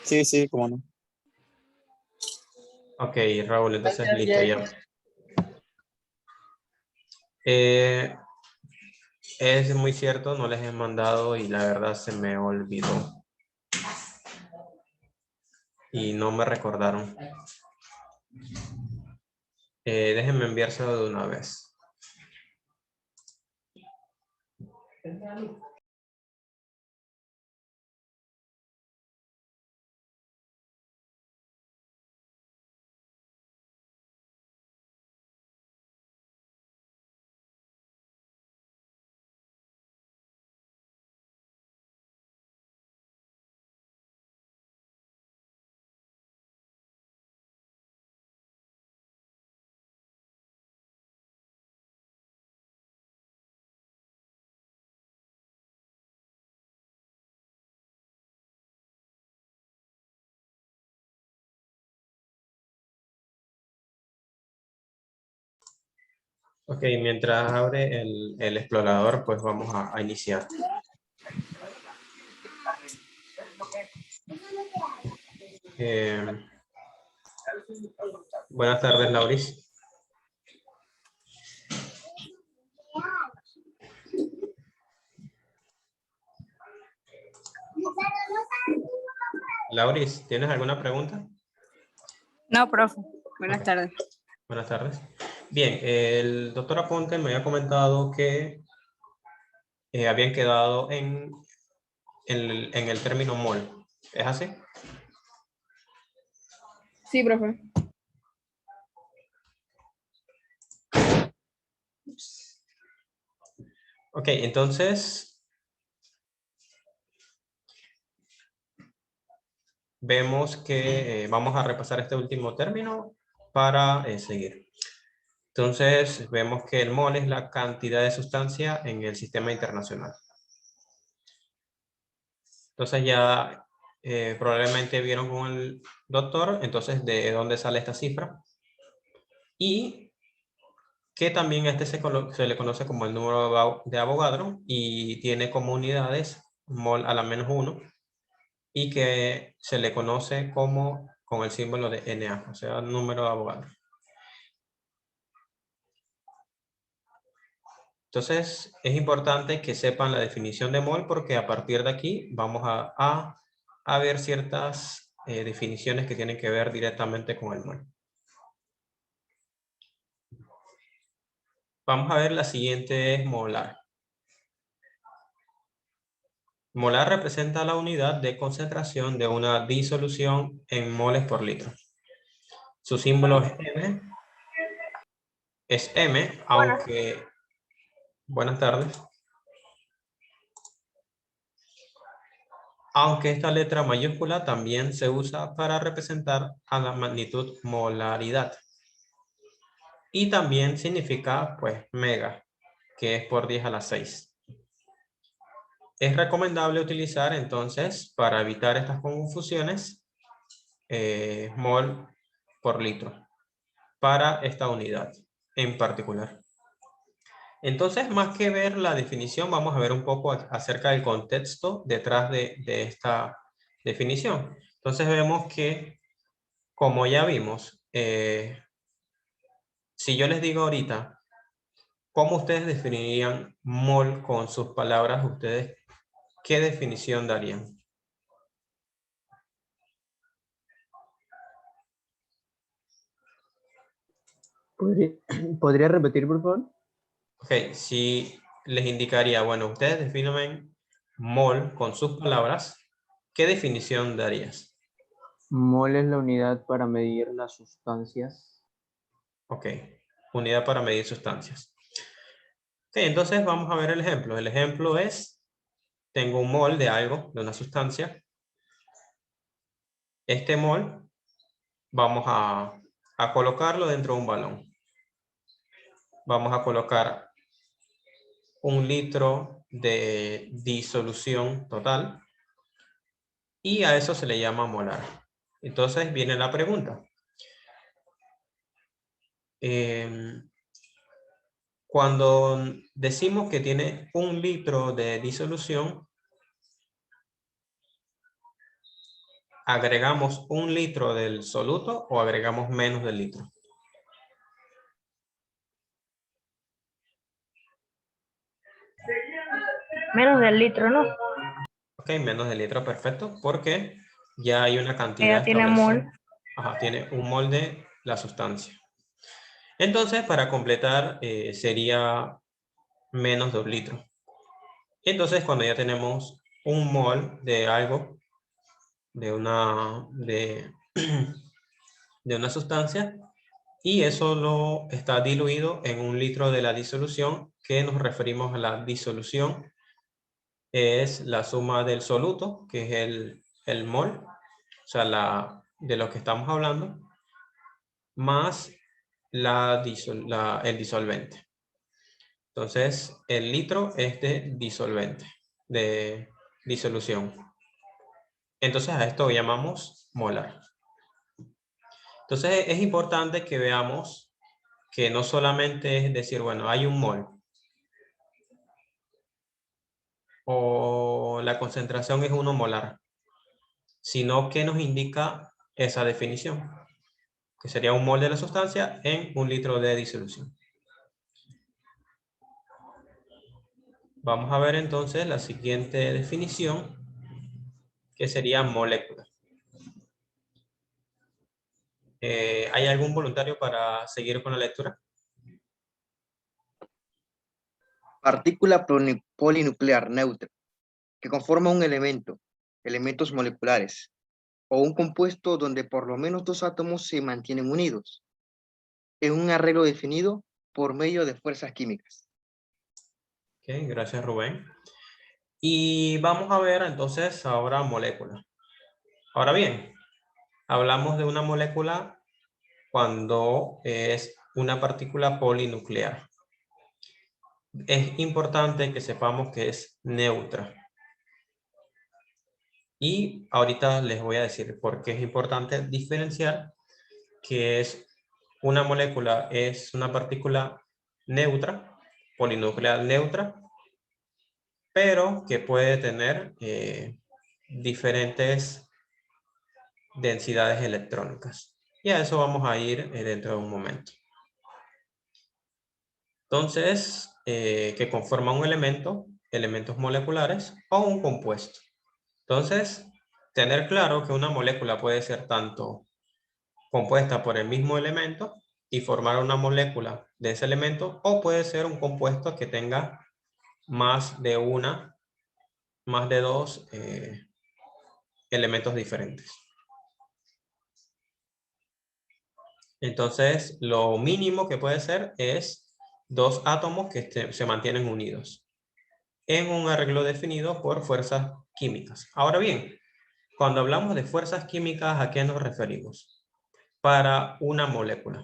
Sí, sí, cómo no. Ok, Raúl, entonces listo ya. Es muy cierto, no les he mandado y la verdad se me olvidó. Y no me recordaron. Déjenme enviárselo de una vez. Ok, mientras abre el explorador, pues vamos a iniciar. Buenas tardes, Lauris. Lauris, ¿tienes alguna pregunta? No, profe. Buenas Okay. tardes. Buenas tardes. Bien, el doctor Aponte me había comentado que habían quedado en el término mol. ¿Es así? Sí, profe. Ok, entonces vemos que vamos a repasar este último término para seguir. Entonces vemos que el mol es la cantidad de sustancia en el sistema internacional. Entonces ya probablemente vieron con el doctor, entonces de dónde sale esta cifra. Y que también a este se le conoce como el número de Avogadro y tiene como unidades mol a la menos 1 y que se le conoce como con el símbolo de Na, o sea, número de Avogadro. Entonces, es importante que sepan la definición de mol porque a partir de aquí vamos a ver ciertas definiciones que tienen que ver directamente con el mol. Vamos a ver la siguiente, es molar. Molar representa la unidad de concentración de una disolución en moles por litro. Su símbolo es M, aunque... Buenas tardes. Aunque esta letra mayúscula también se usa para representar a la magnitud molaridad. Y también significa, pues, mega, que es por 10 a la 6. Es recomendable utilizar, entonces, para evitar estas confusiones, mol por litro, para esta unidad en particular. Entonces, más que ver la definición, vamos a ver un poco acerca del contexto detrás de esta definición. Entonces, vemos que, como ya vimos, si yo les digo ahorita, ¿cómo ustedes definirían mol con sus palabras? ¿Ustedes qué definición darían? ¿Podría repetir, por favor? Ok, si les indicaría, bueno, ustedes definen mol con sus palabras, ¿qué definición darías? Mol es la unidad para medir las sustancias. Ok, unidad para medir sustancias. Ok, entonces vamos a ver el ejemplo. El ejemplo es, tengo un mol de algo, de una sustancia. Este mol vamos a colocarlo dentro de un balón. Vamos a colocar 1 litro de disolución total y a eso se le llama molar. Entonces viene la pregunta. Cuando decimos que tiene 1 litro de disolución, ¿agregamos 1 litro del soluto o agregamos menos del litro? Menos del litro, ¿no? Ok, menos del litro, perfecto, porque ya hay una cantidad Ella tiene establecida. mol. Ajá, tiene un mol de la sustancia. Entonces, para completar, sería menos de 1 litro. Entonces, cuando ya tenemos un mol de algo, de una sustancia, y eso lo está diluido en 1 litro de la disolución, que nos referimos a la disolución, es la suma del soluto, que es el mol, o sea, de lo que estamos hablando, más el disolvente. Entonces, el litro es de disolvente, de disolución. Entonces, a esto llamamos molar. Entonces, es importante que veamos que no solamente es decir, bueno, hay un mol, o la concentración es 1 molar, sino que nos indica esa definición, que sería un mol de la sustancia en 1 litro de disolución. Vamos a ver entonces la siguiente definición, que sería molécula. ¿Hay algún voluntario para seguir con la lectura? Partícula polinuclear neutra, que conforma un elemento, elementos moleculares, o un compuesto donde por lo menos 2 átomos se mantienen unidos, en un arreglo definido por medio de fuerzas químicas. Ok, gracias Rubén. Y vamos a ver entonces ahora molécula. Ahora bien, hablamos de una molécula cuando es una partícula polinuclear. Es importante que sepamos que es neutra. Y ahorita les voy a decir por qué es importante diferenciar que es una molécula, es una partícula neutra, polinuclear neutra, pero que puede tener diferentes densidades electrónicas. Y a eso vamos a ir dentro de un momento. Entonces, que conforma un elemento, elementos moleculares o un compuesto. Entonces, tener claro que una molécula puede ser tanto compuesta por el mismo elemento y formar una molécula de ese elemento, o puede ser un compuesto que tenga más de 2 elementos diferentes. Entonces, lo mínimo que puede ser es 2 átomos que se mantienen unidos en un arreglo definido por fuerzas químicas. Ahora bien, cuando hablamos de fuerzas químicas, ¿a qué nos referimos? Para una molécula,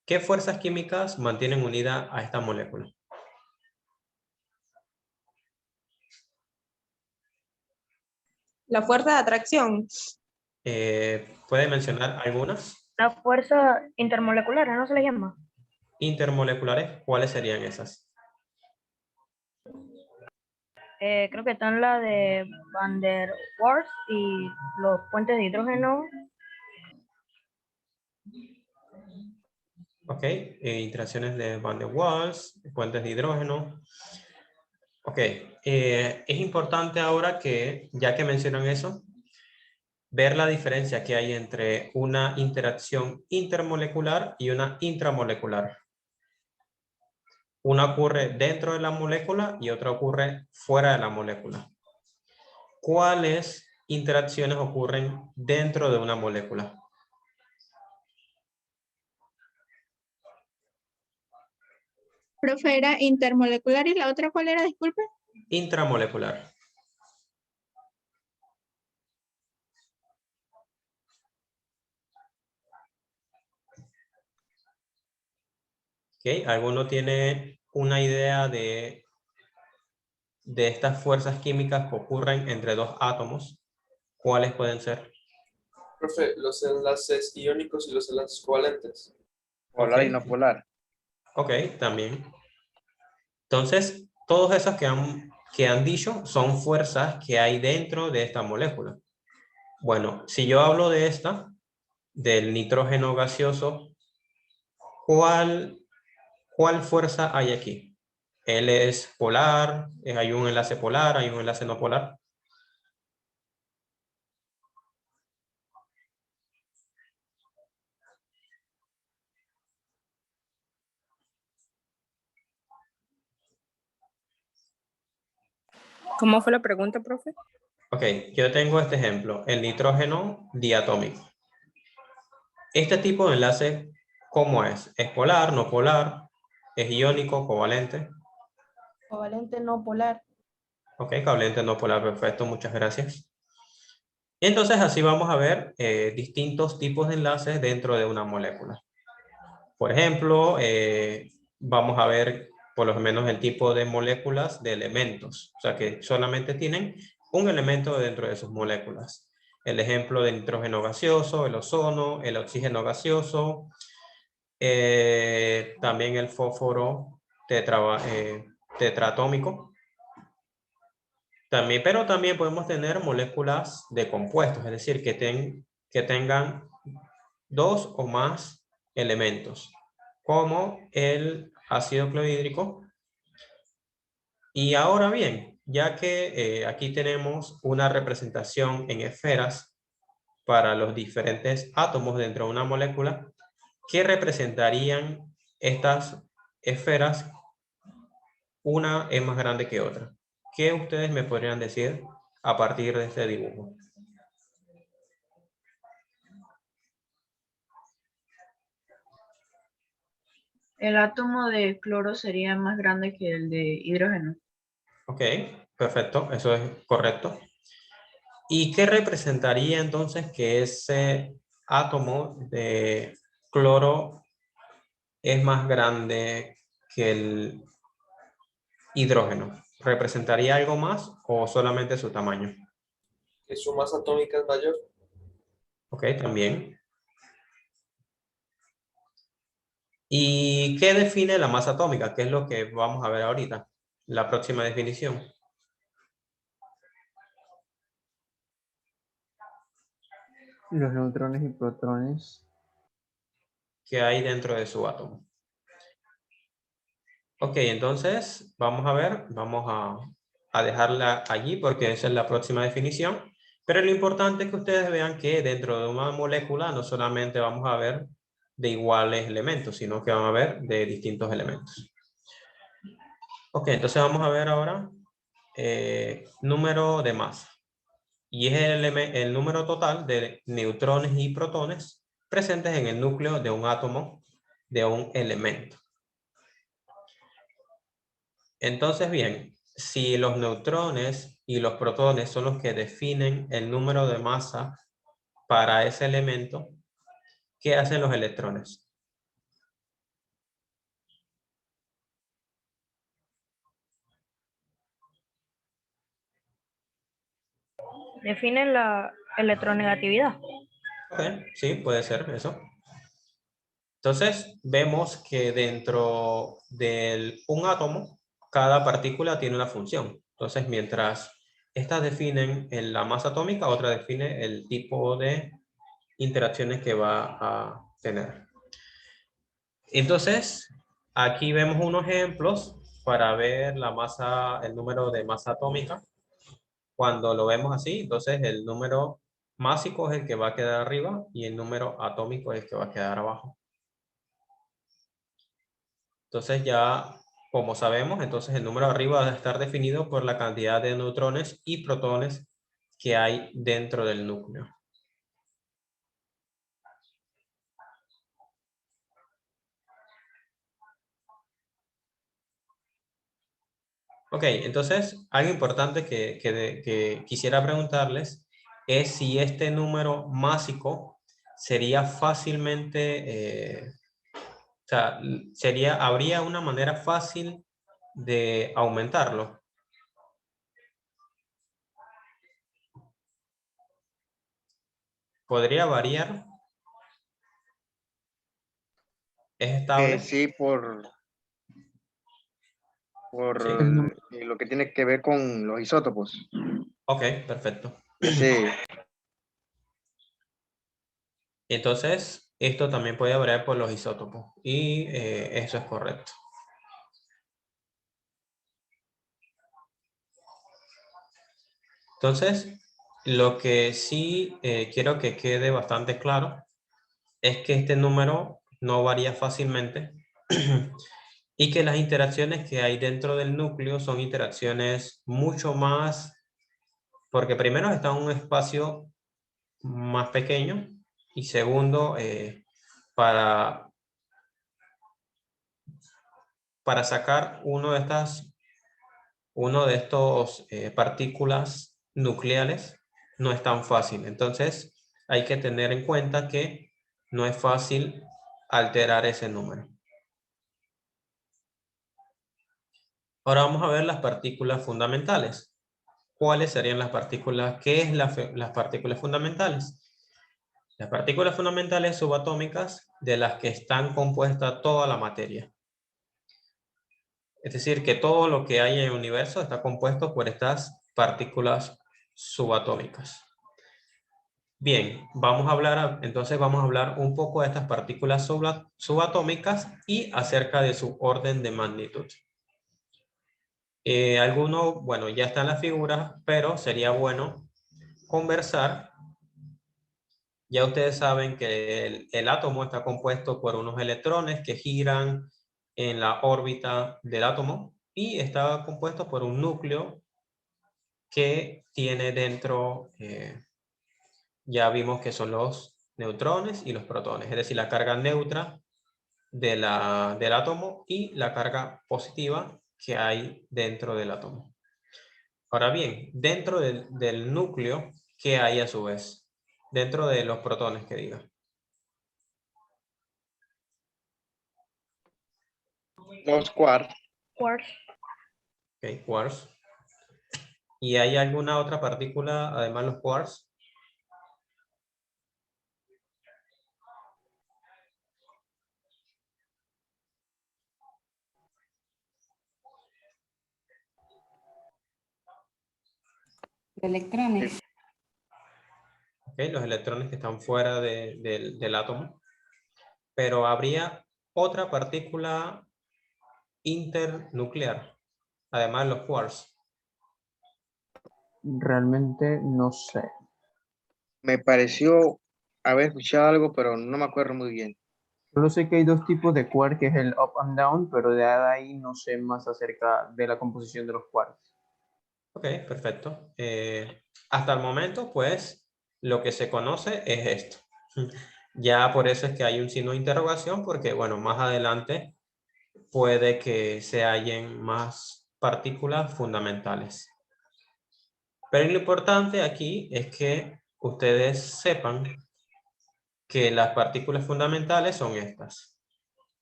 ¿qué fuerzas químicas mantienen unida a esta molécula? La fuerza de atracción. ¿Puede mencionar algunas? La fuerza intermolecular, ¿no se le llama? Intermoleculares, ¿cuáles serían esas? Creo que están la de Van der Waals y los puentes de hidrógeno. Ok, interacciones de Van der Waals, puentes de hidrógeno. Ok, es importante ahora que, ya que mencionan eso, ver la diferencia que hay entre una interacción intermolecular y una intramolecular. Una ocurre dentro de la molécula y otra ocurre fuera de la molécula. ¿Cuáles interacciones ocurren dentro de una molécula? Profe, era intermolecular y la otra, ¿cuál era? Disculpe. Intramolecular. Okay. ¿Alguno tiene una idea de estas fuerzas químicas que ocurren entre 2 átomos? ¿Cuáles pueden ser? Profe, los enlaces iónicos y los enlaces covalentes. Polar Ok. y no polar. Ok, también. Entonces, todos esos que han dicho son fuerzas que hay dentro de esta molécula. Bueno, si yo hablo de esta, del nitrógeno gaseoso, ¿cuál fuerza hay aquí? ¿Él es polar? ¿Hay un enlace polar? ¿Hay un enlace no polar? ¿Cómo fue la pregunta, profe? Ok, yo tengo este ejemplo, el nitrógeno diatómico. Este tipo de enlace, ¿cómo es? ¿Es polar, no polar? ¿Es iónico, covalente? Covalente no polar. Ok, covalente, no polar, perfecto, muchas gracias. Entonces así vamos a ver distintos tipos de enlaces dentro de una molécula. Por ejemplo, vamos a ver por lo menos el tipo de moléculas de elementos, o sea que solamente tienen un elemento dentro de sus moléculas. El ejemplo de nitrógeno gaseoso, el ozono, el oxígeno gaseoso, también el fósforo tetraatómico. También, pero también podemos tener moléculas de compuestos, es decir, que tengan dos o más elementos, como el ácido clorhídrico. Y ahora bien, ya que aquí tenemos una representación en esferas para los diferentes átomos dentro de una molécula, ¿qué representarían estas esferas? Una es más grande que otra. ¿Qué ustedes me podrían decir a partir de este dibujo? El átomo de cloro sería más grande que el de hidrógeno. Ok, perfecto, eso es correcto. ¿Y qué representaría entonces que ese átomo de cloro es más grande que el hidrógeno? ¿Representaría algo más o solamente su tamaño? Que su masa atómica es mayor. Ok, también. ¿Y qué define la masa atómica? ¿Qué es lo que vamos a ver ahorita? La próxima definición. Los neutrones y protones. ¿Qué hay dentro de su átomo? Ok, entonces vamos a ver, vamos a dejarla allí porque esa es la próxima definición. Pero lo importante es que ustedes vean que dentro de una molécula no solamente vamos a ver de iguales elementos, sino que vamos a ver de distintos elementos. Ok, entonces vamos a ver ahora número de masa. Y es el número total de neutrones y protones presentes en el núcleo de un átomo de un elemento. Entonces, bien, si los neutrones y los protones son los que definen el número de masa para ese elemento, ¿qué hacen los electrones? Define la electronegatividad. Ok, sí, puede ser eso. Entonces, vemos que dentro de un átomo, cada partícula tiene una función. Entonces, mientras estas definen la masa atómica, otra define el tipo de interacciones que va a tener. Entonces, aquí vemos unos ejemplos para ver la masa, el número de masa atómica. Cuando lo vemos así, entonces el número másico es el que va a quedar arriba y el número atómico es el que va a quedar abajo. Entonces ya, como sabemos, entonces el número arriba va a estar definido por la cantidad de neutrones y protones que hay dentro del núcleo. Ok, entonces algo importante que quisiera preguntarles es si este número másico sería fácilmente, o sea, habría una manera fácil de aumentarlo. ¿Podría variar? ¿Es estable? Sí, por Sí. El número lo que tiene que ver con los isótopos. Ok, perfecto. Ese, Entonces, esto también puede variar por los isótopos y eso es correcto. Entonces, lo que sí quiero que quede bastante claro es que este número no varía fácilmente y que las interacciones que hay dentro del núcleo son interacciones mucho más, porque primero está en un espacio más pequeño y segundo, para sacar uno de estos partículas nucleares no es tan fácil. Entonces hay que tener en cuenta que no es fácil alterar ese número. Ahora vamos a ver las partículas fundamentales. ¿Cuáles serían las partículas? ¿Qué es las partículas fundamentales? Las partículas fundamentales subatómicas de las que están compuesta toda la materia. Es decir, que todo lo que hay en el universo está compuesto por estas partículas subatómicas. Bien, entonces vamos a hablar un poco de estas partículas subatómicas y acerca de su orden de magnitud. Bueno, ya están las figuras, pero sería bueno conversar. Ya ustedes saben que el átomo está compuesto por unos electrones que giran en la órbita del átomo y está compuesto por un núcleo que tiene dentro, ya vimos que son los neutrones y los protones, es decir, la carga neutra del átomo y la carga positiva que hay dentro del átomo. Ahora bien, dentro del núcleo, ¿qué hay a su vez? Dentro de los protones, que diga. Los quarks. Quarks. Ok, quarks. ¿Y hay alguna otra partícula, además de los quarks? Electrones. Ok, los electrones que están fuera del átomo. Pero habría otra partícula internuclear, además de los quarks. Realmente no sé. Me pareció haber escuchado algo, pero no me acuerdo muy bien. Solo sé que hay dos tipos de quark, que es el up and down, pero de ahí no sé más acerca de la composición de los quarks. Ok, perfecto. Hasta el momento, pues, lo que se conoce es esto. Ya por eso es que hay un signo de interrogación, porque, bueno, más adelante puede que se hallen más partículas fundamentales. Pero lo importante aquí es que ustedes sepan que las partículas fundamentales son estas.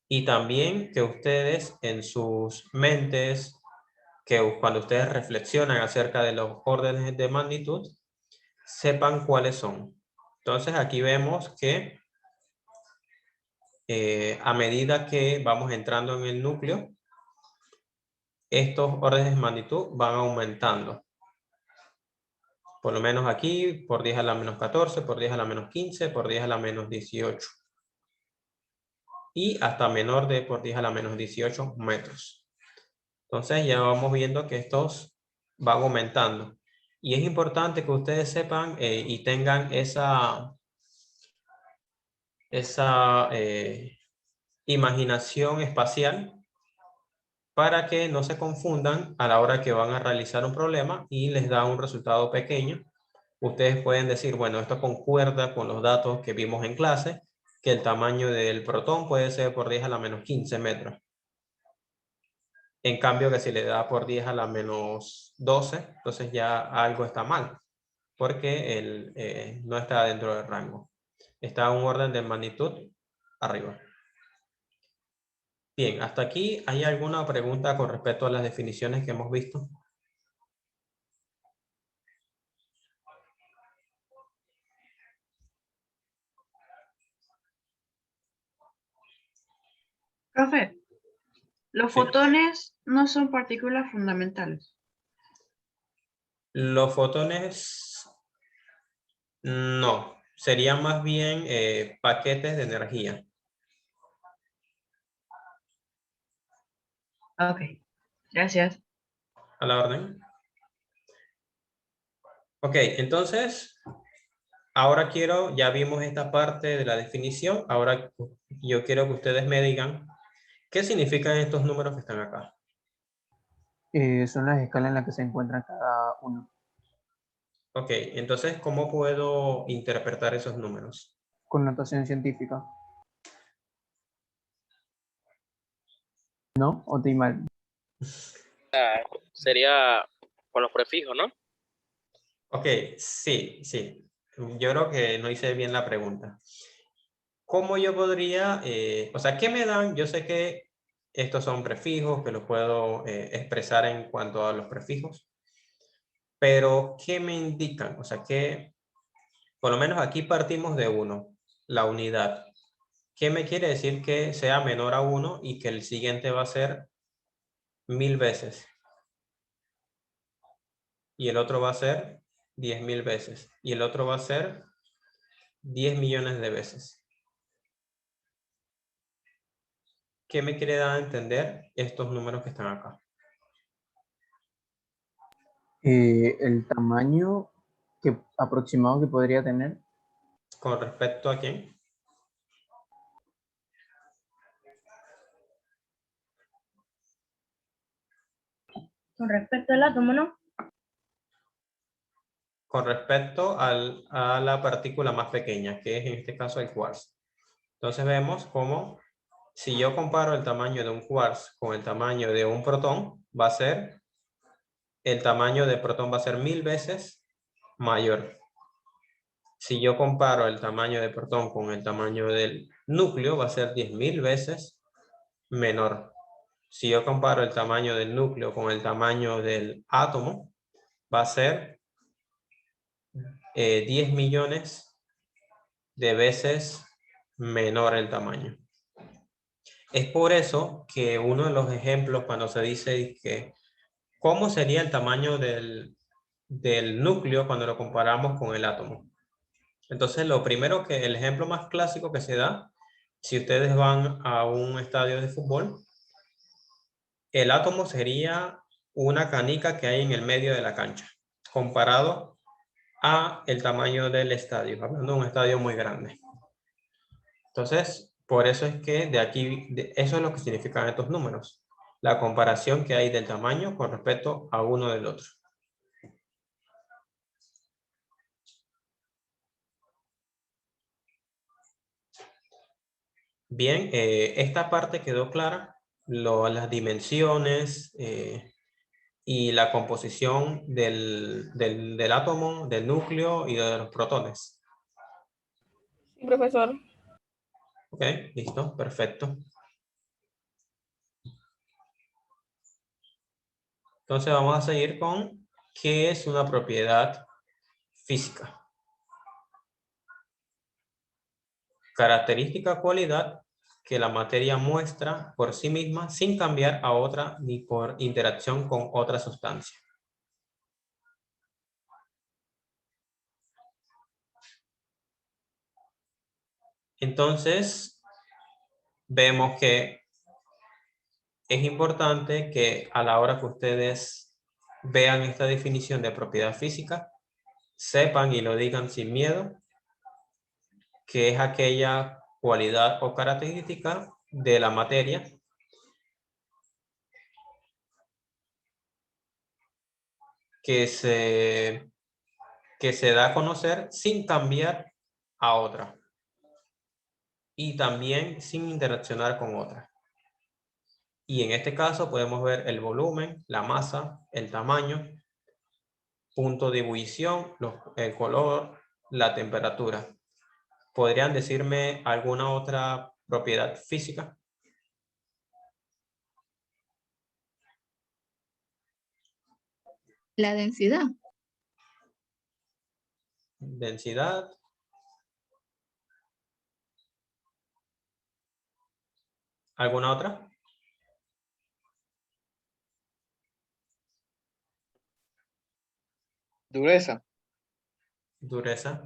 Y también que ustedes en sus mentes, que cuando ustedes reflexionan acerca de los órdenes de magnitud, sepan cuáles son. Entonces aquí vemos que a medida que vamos entrando en el núcleo, estos órdenes de magnitud van aumentando. Por lo menos aquí, por 10 a la menos 14, por 10 a la menos 15, por 10 a la menos 18. Y hasta menor de por 10 a la menos 18 metros. Entonces ya vamos viendo que estos van aumentando. Y es importante que ustedes sepan y tengan esa imaginación espacial para que no se confundan a la hora que van a realizar un problema y les da un resultado pequeño. Ustedes pueden decir, bueno, esto concuerda con los datos que vimos en clase, que el tamaño del protón puede ser por 10 a la menos 15 metros. En cambio, que si le da por 10 a la menos 12, entonces ya algo está mal, porque no está dentro del rango. Está a un orden de magnitud arriba. Bien, hasta aquí, ¿hay alguna pregunta con respecto a las definiciones que hemos visto? Profe, los Sí. fotones no son partículas fundamentales. Los fotones, no, serían más bien paquetes de energía. Ok, gracias. A la orden. Ok, entonces, ahora ya vimos esta parte de la definición. Ahora yo quiero que ustedes me digan qué significan estos números que están acá. Son las escalas en las que se encuentran cada uno. Ok, entonces, ¿cómo puedo interpretar esos números? Con notación científica. ¿No? ¿O estoy mal? Sería con los prefijos, ¿no? Ok, sí, sí. Yo creo que no hice bien la pregunta. ¿Cómo yo podría, o sea, qué me dan? Yo sé que estos son prefijos, que los puedo expresar en cuanto a los prefijos, pero ¿qué me indican? O sea, que por lo menos aquí partimos de 1, la unidad. ¿Qué me quiere decir que sea menor a 1 y que el siguiente va a ser 1000 veces? Y el otro va a ser 10.000 veces. Y el otro va a ser 10 millones de veces. ¿Qué me quiere dar a entender estos números que están acá? El tamaño aproximado que podría tener. ¿Con respecto a quién? Con respecto al átomo, ¿no? Con respecto a la partícula más pequeña, que es en este caso el quarks. Entonces vemos cómo si yo comparo el tamaño de un quarks con el tamaño de un protón, el tamaño del protón va a ser 1000 veces mayor. Si yo comparo el tamaño del protón con el tamaño del núcleo, va a ser 10.000 veces menor. Si yo comparo el tamaño del núcleo con el tamaño del átomo, va a ser 10 millones de veces menor el tamaño. Es por eso que uno de los ejemplos cuando se dice que ¿cómo sería el tamaño del núcleo cuando lo comparamos con el átomo? Entonces, el ejemplo más clásico que se da, si ustedes van a un estadio de fútbol, el átomo sería una canica que hay en el medio de la cancha, comparado a el tamaño del estadio, hablando de un estadio muy grande. Entonces, por eso es que eso es lo que significan estos números, la comparación que hay del tamaño con respecto a uno del otro. Bien, esta parte quedó clara, las dimensiones y la composición del átomo, del núcleo y de los protones. Sí, profesor. Ok, listo, perfecto. Entonces vamos a seguir con qué es una propiedad física. Característica o cualidad que la materia muestra por sí misma sin cambiar a otra ni por interacción con otra sustancia. Entonces, vemos que es importante que a la hora que ustedes vean esta definición de propiedad física, sepan y lo digan sin miedo, que es aquella cualidad o característica de la materia que se da a conocer sin cambiar a otra y también sin interaccionar con otra. Y en este caso podemos ver el volumen, la masa, el tamaño, punto de ebullición, el color, la temperatura. ¿Podrían decirme alguna otra propiedad física? La densidad. Densidad. ¿Alguna otra? Dureza. Dureza.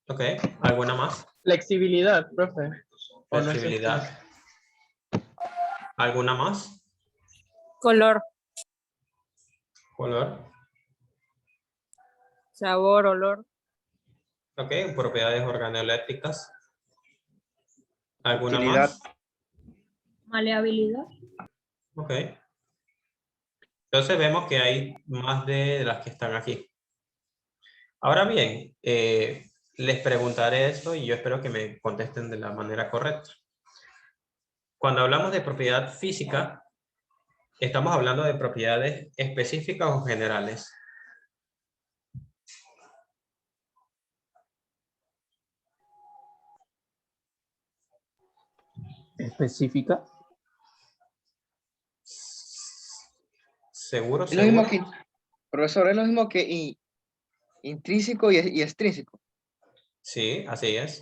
Ok, ¿alguna más? Flexibilidad, profe. ¿O no es Flexibilidad. ¿Alguna más? Color, Color. sabor, olor, Ok, propiedades organolépticas. ¿Alguna Utilidad. más? Maleabilidad. Ok. Entonces vemos que hay más de las que están aquí. Ahora bien, les preguntaré esto y yo espero que me contesten de la manera correcta. Cuando hablamos de propiedad física, ¿estamos hablando de propiedades específicas o generales? específica. ¿Seguro? Es lo mismo ¿Seguro? que, profesor, es lo mismo que intrínseco y extrínseco. Sí, así es.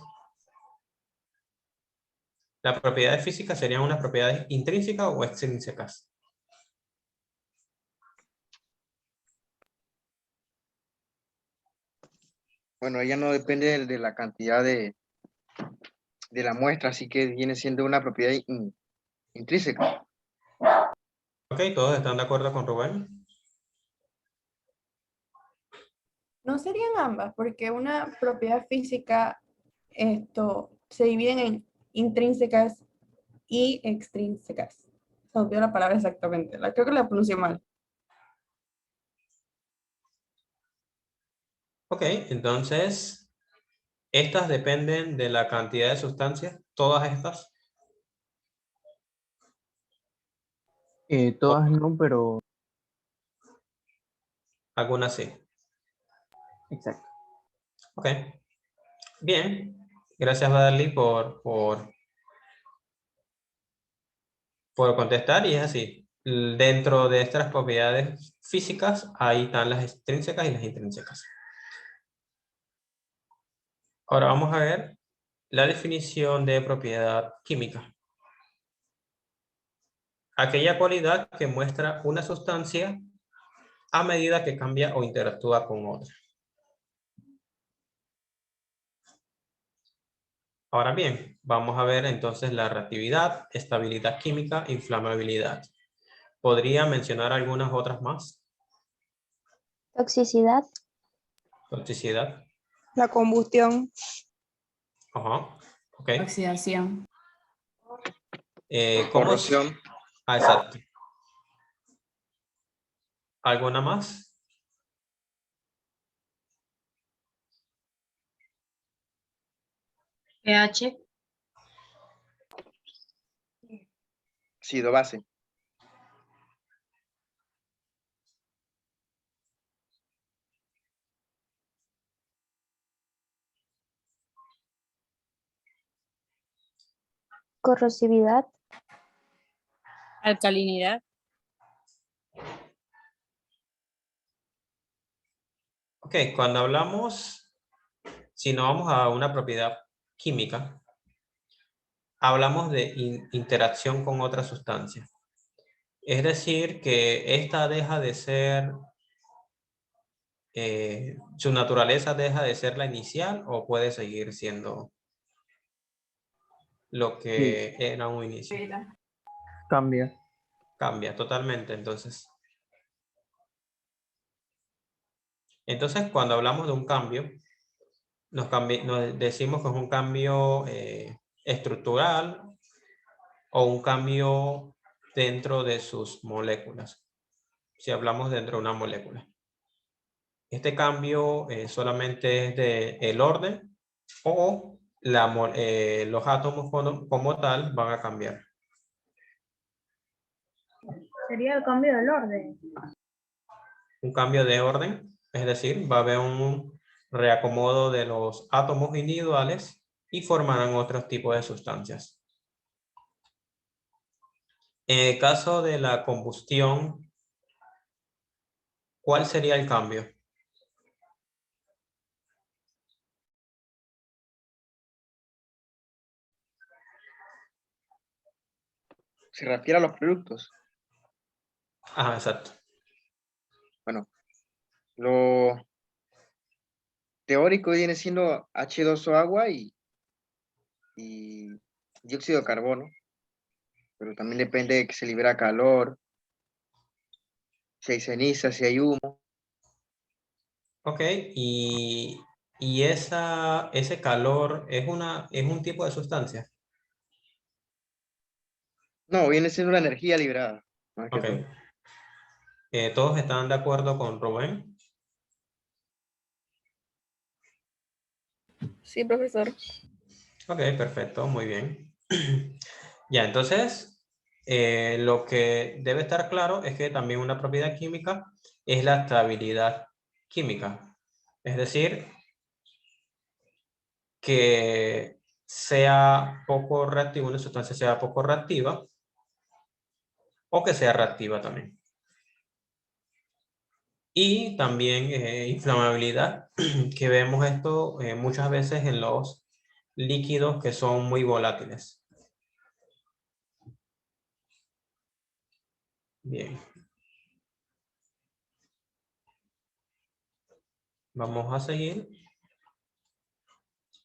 ¿Las propiedades físicas serían unas propiedades intrínsecas o extrínsecas? Bueno, ella no depende de la cantidad de la muestra, así que viene siendo una propiedad intrínseca. Ok, ¿todos están de acuerdo con Rubén? No serían ambas, porque una propiedad física, se dividen en intrínsecas y extrínsecas. Se me olvidó la palabra exactamente. Creo que la pronuncié mal. Ok, entonces, estas dependen de la cantidad de sustancias, todas estas. Todas no, pero Algunas sí. exacto. Ok, bien. Gracias, Badali, por contestar. Y es así. Dentro de estas propiedades físicas, ahí están las extrínsecas y las intrínsecas. Ahora vamos a ver la definición de propiedad química. Aquella cualidad que muestra una sustancia a medida que cambia o interactúa con otra. Ahora bien, vamos a ver entonces la reactividad, estabilidad química, inflamabilidad. ¿Podría mencionar algunas otras más? Toxicidad. Toxicidad. la combustión, Ajá. Ok. Oxidación. ¿Cómo? Corrosión. Ah, exacto. ¿Alguna más? pH. Ácido base. Corrosividad. alcalinidad, Ok, cuando hablamos, si no vamos a una propiedad química, hablamos de interacción con otra sustancia. Es decir, que esta deja de ser, su naturaleza deja de ser la inicial o puede seguir siendo lo que era un inicio. Cambia. Cambia totalmente, entonces. Entonces, cuando hablamos de un cambio, nos decimos que es un cambio estructural o un cambio dentro de sus moléculas. Si hablamos dentro de una molécula. Este cambio solamente es de el orden o los átomos como tal van a cambiar. Sería el cambio del orden. Un cambio de orden, es decir, va a haber un reacomodo de los átomos individuales y formarán otros tipos de sustancias. En el caso de la combustión, ¿cuál sería el cambio? Se refiere a los productos. Ajá, exacto. Bueno, lo teórico viene siendo H2O agua y dióxido de carbono, pero también depende de que se libera calor, si hay ceniza, si hay humo. Ok, y ese calor es un tipo de sustancia. No, viene siendo una energía liberada, más que Ok. todo. ¿Todos están de acuerdo con Rubén? Sí, profesor. Ok, perfecto, muy bien. Ya, entonces, lo que debe estar claro es que también una propiedad química es la estabilidad química. Es decir, que sea poco reactiva, una sustancia sea poco reactiva o que sea reactiva también. Y también inflamabilidad, que vemos esto muchas veces en los líquidos que son muy volátiles. Bien. Vamos a seguir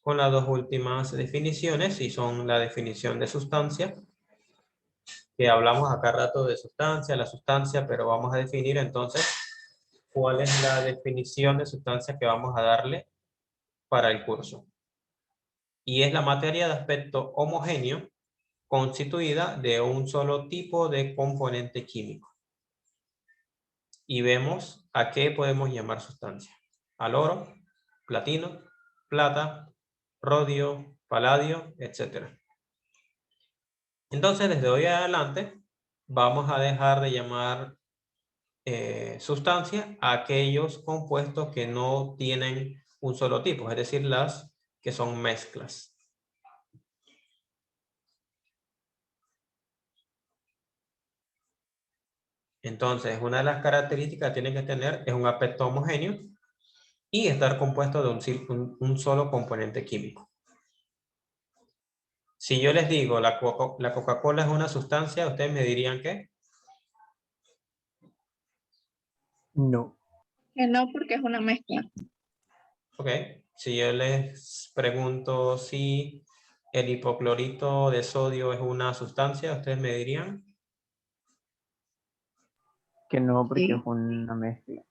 con las dos últimas definiciones, y son la definición de sustancia, que hablamos acá rato de sustancia, la sustancia, pero vamos a definir entonces cuál es la definición de sustancia que vamos a darle para el curso. Y es la materia de aspecto homogéneo constituida de un solo tipo de componente químico. Y vemos a qué podemos llamar sustancia. Al oro, platino, plata, rodio, paladio, etc. Entonces, desde hoy adelante, vamos a dejar de llamar sustancia a aquellos compuestos que no tienen un solo tipo, es decir, las que son mezclas. Entonces, una de las características que tiene que tener es un aspecto homogéneo y estar compuesto de un solo componente químico. Si yo les digo la Coca-Cola es una sustancia, ustedes me dirían ¿qué? No. Que no, porque es una mezcla. Ok. Si yo les pregunto si el hipoclorito de sodio es una sustancia, ustedes me dirían Que no, porque Sí. es una mezcla.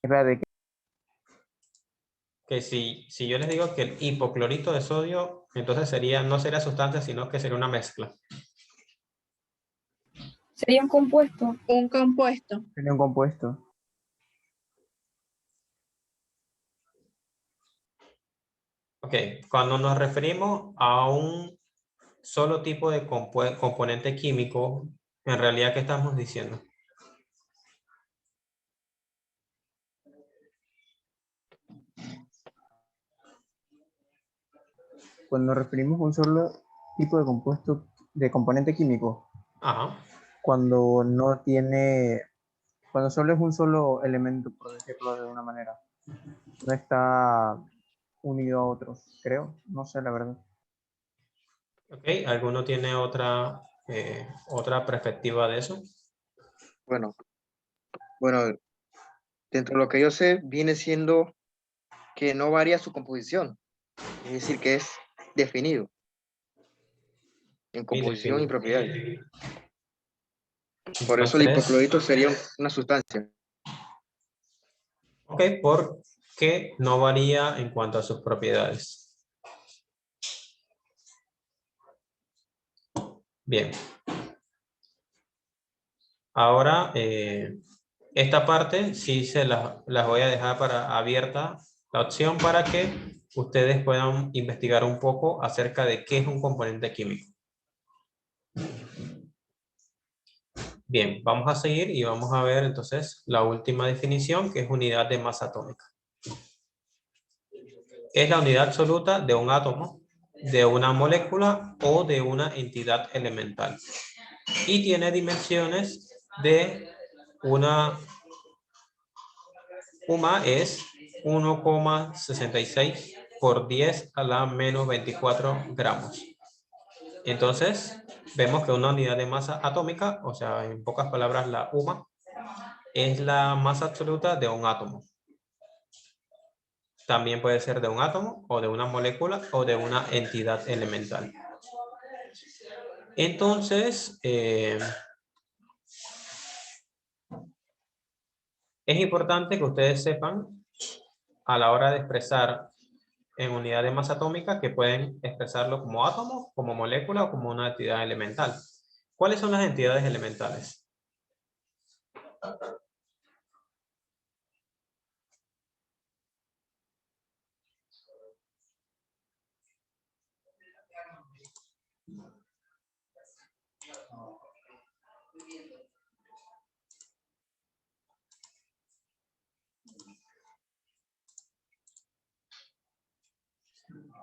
Espérate, que si yo les digo que el hipoclorito de sodio, entonces no sería sustancia, sino que sería una mezcla. Sería un compuesto. Un compuesto. tiene un compuesto. Ok, cuando nos referimos a un solo tipo de componente químico, en realidad, ¿qué estamos diciendo? Cuando nos referimos a un solo tipo de compuesto, de componente químico, Ajá. cuando no tiene, cuando solo es un solo elemento, por decirlo de una manera, no está unido a otros, creo, no sé la verdad. Ok, ¿alguno tiene otra perspectiva de eso? Bueno, dentro de lo que yo sé, viene siendo que no varía su composición, es decir, que es definido en composición y propiedades. Por eso el Entonces, hipoclorito sería una sustancia. ok, porque no varía en cuanto a sus propiedades. Bien. Ahora, esta parte sí las voy a dejar abierta la opción para que ustedes puedan investigar un poco acerca de qué es un componente químico. Bien, vamos a seguir y vamos a ver entonces la última definición, que es unidad de masa atómica. Es la unidad absoluta de un átomo, de una molécula o de una entidad elemental. Y tiene dimensiones de una es 1,66 por 10 a la menos 24 gramos. Entonces, vemos que una unidad de masa atómica, o sea, en pocas palabras, la UMA, es la masa absoluta de un átomo. También puede ser de un átomo o de una molécula o de una entidad elemental. Entonces, es importante que ustedes sepan a la hora de expresar en unidad de masa atómica que pueden expresarlo como átomo, como molécula o como una entidad elemental. ¿Cuáles son las entidades elementales?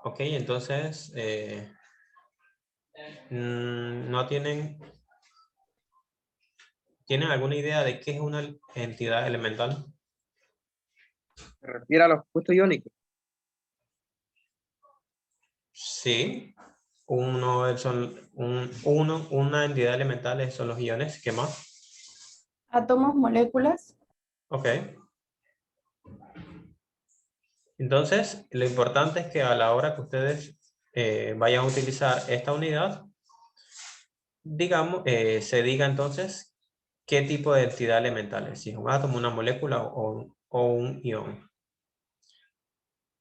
Ok, entonces no tienen alguna idea de qué es una entidad elemental. Se refiere a los compuestos iónicos. Sí, una entidad elemental son los iones. ¿Qué más? Átomos, moléculas. Ok. Entonces, lo importante es que a la hora que ustedes vayan a utilizar esta unidad, digamos, se diga entonces qué tipo de entidad elemental es, si es un átomo, una molécula o un ion.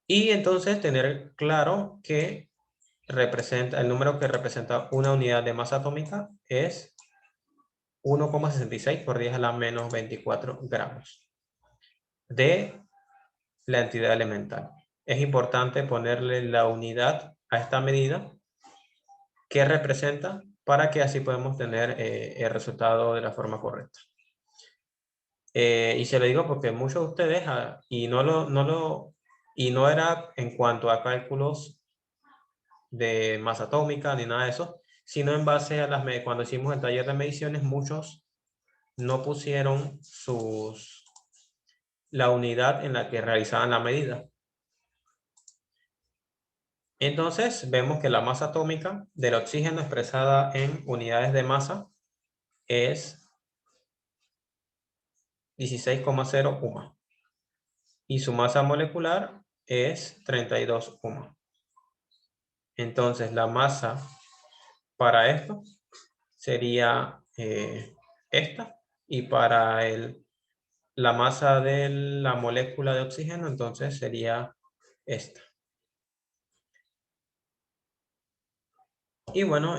Y entonces tener claro que el número que representa una unidad de masa atómica es 1,66 por 10 a la menos 24 gramos de la entidad elemental. Es importante ponerle la unidad a esta medida que representa para que así podamos tener el resultado de la forma correcta. Y se lo digo porque muchos de ustedes, y no era en cuanto a cálculos de masa atómica ni nada de eso, sino en base a cuando hicimos el taller de mediciones, muchos no pusieron la unidad en la que realizaban la medida. Entonces vemos que la masa atómica del oxígeno expresada en unidades de masa es 16,0 UMA y su masa molecular es 32 UMA. Entonces la masa para esto sería esta, y para la masa de la molécula de oxígeno entonces sería esta. Y bueno,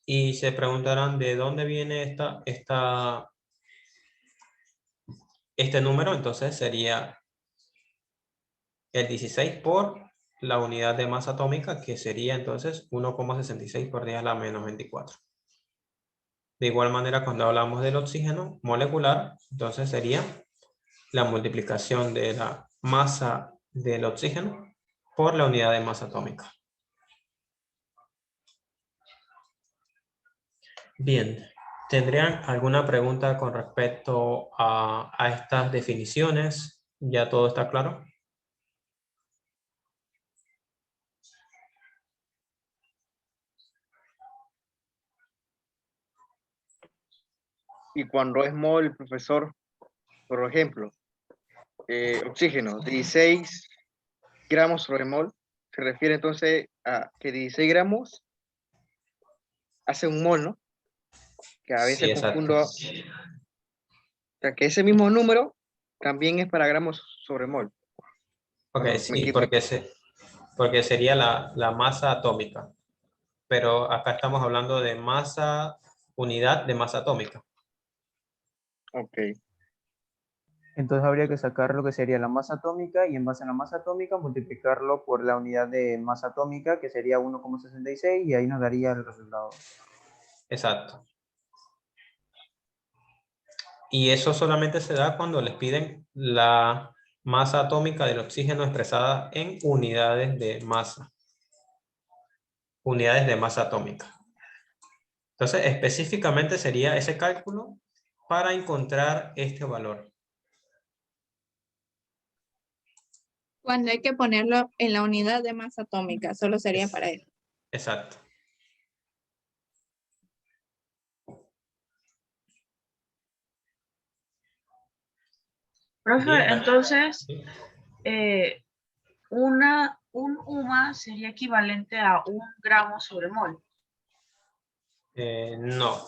y se preguntarán de dónde viene este número. Entonces sería el 16 por la unidad de masa atómica, que sería entonces 1,66 por 10 a la menos 24. De igual manera, cuando hablamos del oxígeno molecular, entonces sería la multiplicación de la masa del oxígeno por la unidad de masa atómica. Bien, ¿tendrían alguna pregunta con respecto a estas definiciones? ¿Ya todo está claro? Y cuando es mol, profesor, por ejemplo, oxígeno, 16 gramos sobre mol, se refiere entonces a que 16 gramos hace un mol, ¿no? Que a Sí, veces exacto. confundo, o sea, que ese mismo número también es para gramos sobre mol. Ok, Me sí, equivoco. porque sería la masa atómica. Pero acá estamos hablando de unidad de masa atómica. Ok. Entonces habría que sacar lo que sería la masa atómica y en base a la masa atómica multiplicarlo por la unidad de masa atómica, que sería 1,66, y ahí nos daría el resultado. Exacto. Y eso solamente se da cuando les piden la masa atómica del oxígeno expresada en unidades de masa. Unidades de masa atómica. Entonces, específicamente sería ese cálculo para encontrar este valor. Cuando hay que ponerlo en la unidad de masa atómica, solo sería para él. Exacto. Profe, Bien, entonces, sí. un UMA sería equivalente a 1 gramo sobre mol. No,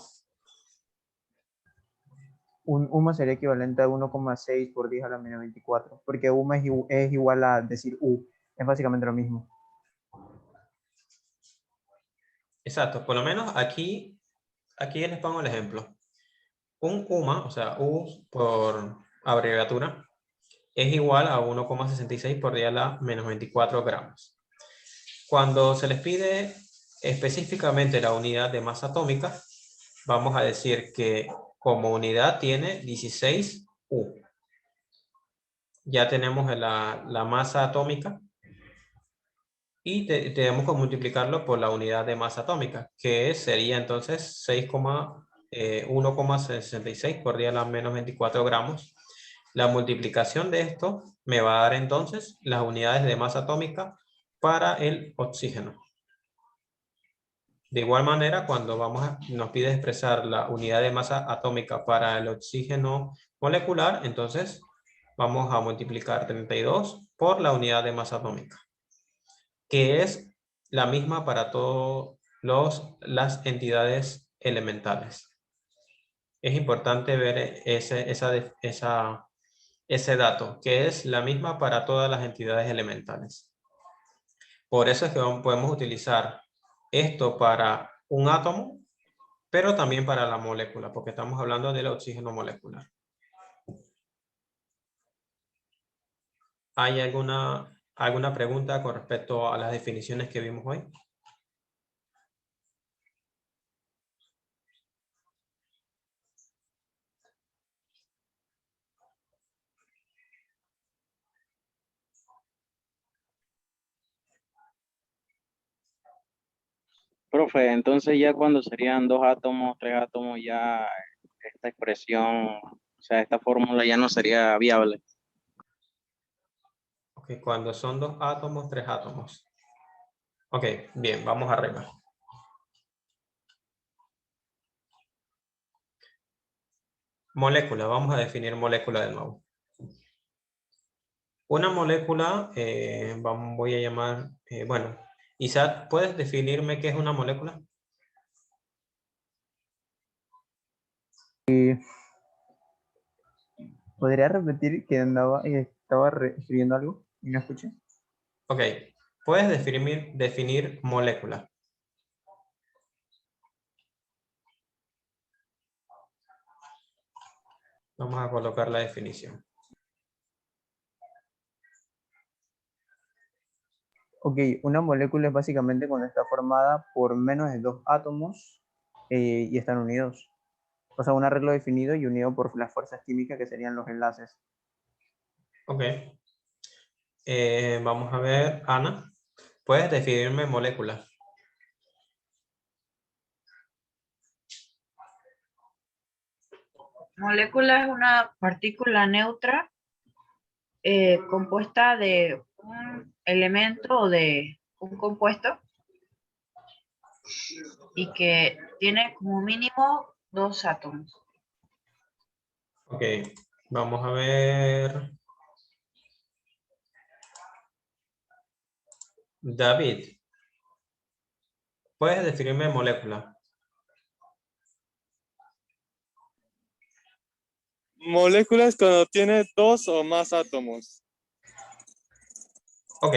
Un UMA sería equivalente a 1,6 por 10 a la menos 24, porque UMA es igual a decir U, es básicamente lo mismo. exacto. Por lo menos aquí les pongo el ejemplo. Un UMA, o sea, U por abreviatura, es igual a 1,66 por 10 a la menos 24 gramos. Cuando se les pide específicamente la unidad de masa atómica, vamos a decir que como unidad tiene 16 U. Ya tenemos la masa atómica y tenemos que multiplicarlo por la unidad de masa atómica, que sería entonces 1,66 por 10 a la menos 24 gramos. La multiplicación de esto me va a dar entonces las unidades de masa atómica para el oxígeno. De igual manera, cuando nos pide expresar la unidad de masa atómica para el oxígeno molecular, entonces vamos a multiplicar 32 por la unidad de masa atómica, que es la misma para todas las entidades elementales. Es importante ver ese dato, que es la misma para todas las entidades elementales. Por eso es que podemos utilizar esto para un átomo, pero también para la molécula, porque estamos hablando del oxígeno molecular. ¿Hay alguna pregunta con respecto a las definiciones que vimos hoy? Profe, entonces ya cuando serían 2 átomos, 3 átomos, ya esta expresión, o sea, esta fórmula ya no sería viable. Ok, cuando son 2 átomos, 3 átomos. Ok, bien, vamos arriba. Molécula, vamos a definir molécula de nuevo. Una molécula, voy a llamar, bueno, Isaac, ¿puedes definirme qué es una molécula? ¿Podría repetir que estaba escribiendo algo y no escuché? Ok, ¿puedes definir molécula? Vamos a colocar la definición. Ok, una molécula es básicamente cuando está formada por menos de 2 átomos y están unidos. O sea, un arreglo definido y unido por las fuerzas químicas que serían los enlaces. Ok. Vamos a ver, Ana, ¿puedes definirme molécula? Molécula es una partícula neutra compuesta de un elemento o de un compuesto y que tiene como mínimo 2 átomos. Ok, vamos a ver. David, ¿puedes definirme molécula? Moléculas cuando tiene 2 o más átomos. Ok,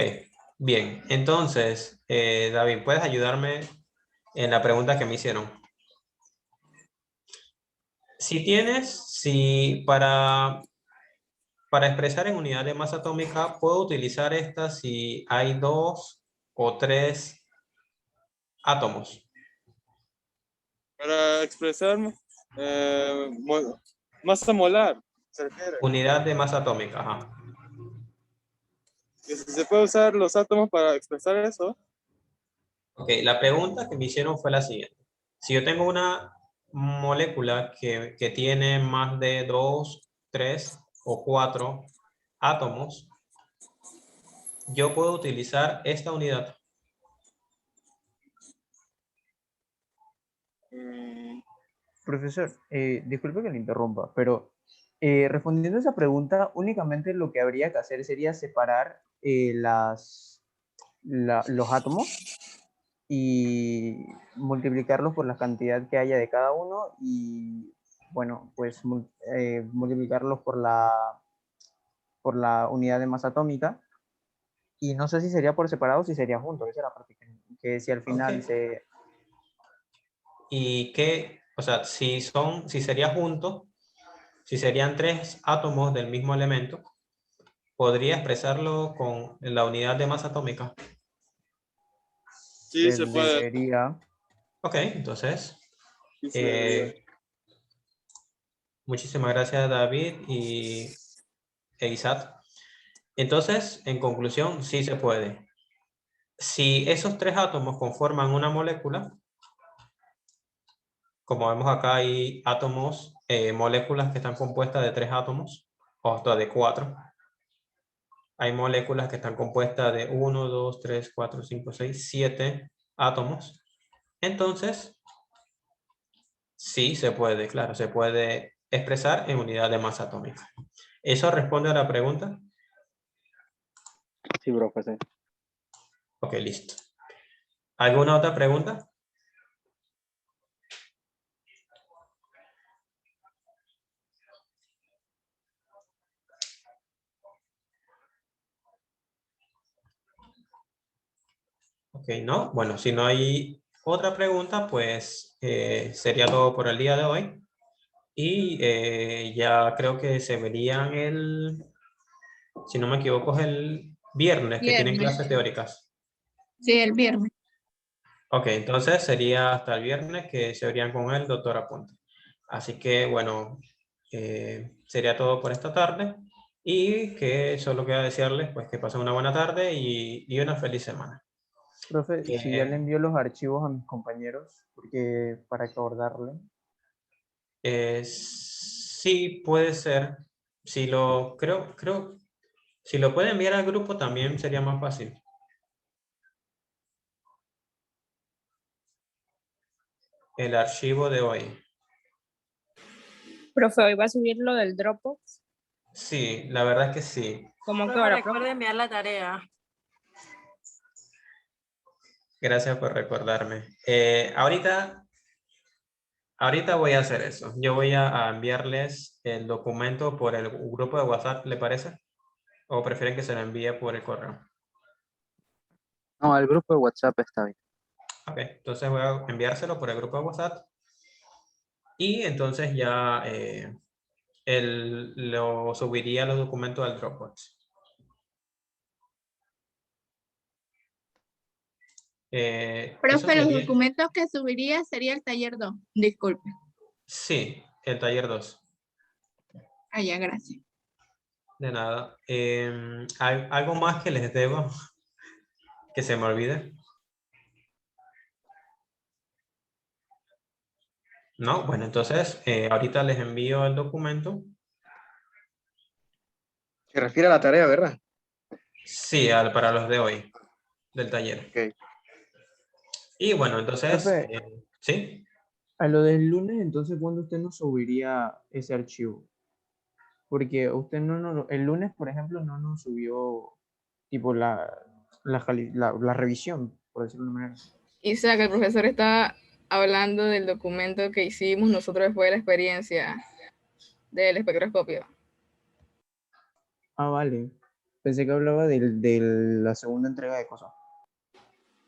bien. Entonces, David, ¿puedes ayudarme en la pregunta que me hicieron? Si para expresar en unidad de masa atómica, puedo utilizar esta si hay 2 o 3 átomos. Para expresar masa molar, se refiere. Unidad de masa atómica, ajá. ¿Y si se puede usar los átomos para expresar eso? Ok, la pregunta que me hicieron fue la siguiente. Si yo tengo una molécula que tiene más de 2, 3 o 4 átomos, yo puedo utilizar esta unidad. Profesor, disculpe que le interrumpa, pero Respondiendo a esa pregunta, únicamente lo que habría que hacer sería separar los átomos y multiplicarlos por la cantidad que haya de cada uno y, bueno, pues multiplicarlos por la unidad de masa atómica. Y no sé si sería por separado o si sería junto, esa es la parte que si al final Ok. se... Y que, o sea, si sería junto, si serían 3 átomos del mismo elemento, podría expresarlo con la unidad de masa atómica. Sí, se puede. Debería... Ok, entonces, Sí, se debería. muchísimas gracias David e Isaac. Entonces, en conclusión, sí se puede. Si esos 3 átomos conforman una molécula, como vemos acá hay átomos, moléculas que están compuestas de 3 átomos, o hasta de 4. Hay moléculas que están compuestas de 1, 2, 3, 4, 5, 6, 7 átomos. Entonces, sí se puede, claro, se puede expresar en unidad de masa atómica. ¿Eso responde a la pregunta? Sí, profesor. Ok, listo. ¿Alguna otra pregunta? Ok, no. Bueno, si no hay otra pregunta, pues sería todo por el día de hoy. Y ya creo que se verían si no me equivoco, es el viernes que tienen Viernes. clases teóricas. Sí, el viernes. Ok, entonces sería hasta el viernes que se verían con el doctor Aponte. Así que, bueno, sería todo por esta tarde. Y que solo queda desearles pues, que pasen una buena tarde y una feliz semana. Profe, si ya le envío los archivos a mis compañeros, porque para que abordarle. Sí, puede ser. Si lo si lo puede enviar al grupo también sería más fácil. El archivo de hoy. Profe, hoy va a subir lo del Dropbox. Sí, la verdad es que sí. ¿Cómo que Profe, ahora, recuerde enviar la tarea. Gracias por recordarme. Ahorita voy a hacer eso. Yo voy a enviarles el documento por el grupo de WhatsApp, ¿le parece? ¿O prefieren que se lo envíe por el correo? No, el grupo de WhatsApp está bien. Ok, entonces voy a enviárselo por el grupo de WhatsApp. Y entonces ya lo subiría los documentos al Dropbox. Eso Profe, los sería. documentos que subiría sería el taller 2. Disculpe. Sí, el taller 2. Ah, ya, gracias. De nada. ¿Hay algo más que les debo? Que se me olvide. No, bueno, entonces ahorita les envío el documento. Se refiere a la tarea, ¿verdad? Sí, para los de hoy, del taller. Ok. Y bueno, entonces, Profe, ¿sí? a lo del lunes, entonces, ¿cuándo usted nos subiría ese archivo? Porque usted el lunes, por ejemplo, no nos subió tipo la revisión, por decirlo de una manera. Isaac, el profesor está hablando del documento que hicimos nosotros después de la experiencia del espectroscopio. Ah, vale. Pensé que hablaba de la segunda entrega de cosas.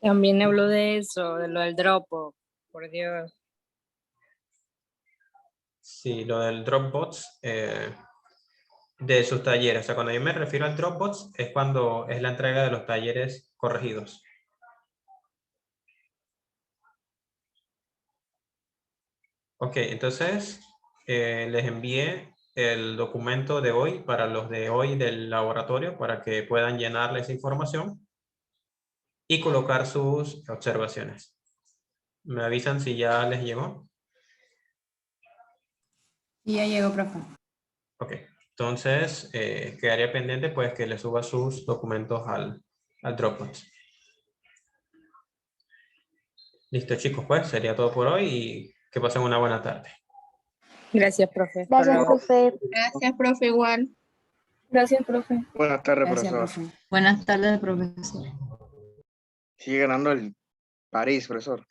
También habló de eso, de lo del Dropbox, por Dios. Sí, lo del Dropbox de sus talleres. O sea, cuando yo me refiero al Dropbox es cuando es la entrega de los talleres corregidos. Ok, entonces les envié el documento de hoy para los de hoy del laboratorio para que puedan llenarle esa información y colocar sus observaciones. ¿Me avisan si ya les llegó? Y ya llegó, profe. Ok, entonces quedaría pendiente pues que le suba sus documentos al Dropbox. Listo chicos, pues sería todo por hoy y que pasen una buena tarde. Gracias, profe. Hasta Gracias, luego. profe. Gracias, profe, igual. Gracias, profe. Buenas tardes, Gracias, profesor. profe. Buenas tardes, profesor. Sigue ganando el París, profesor.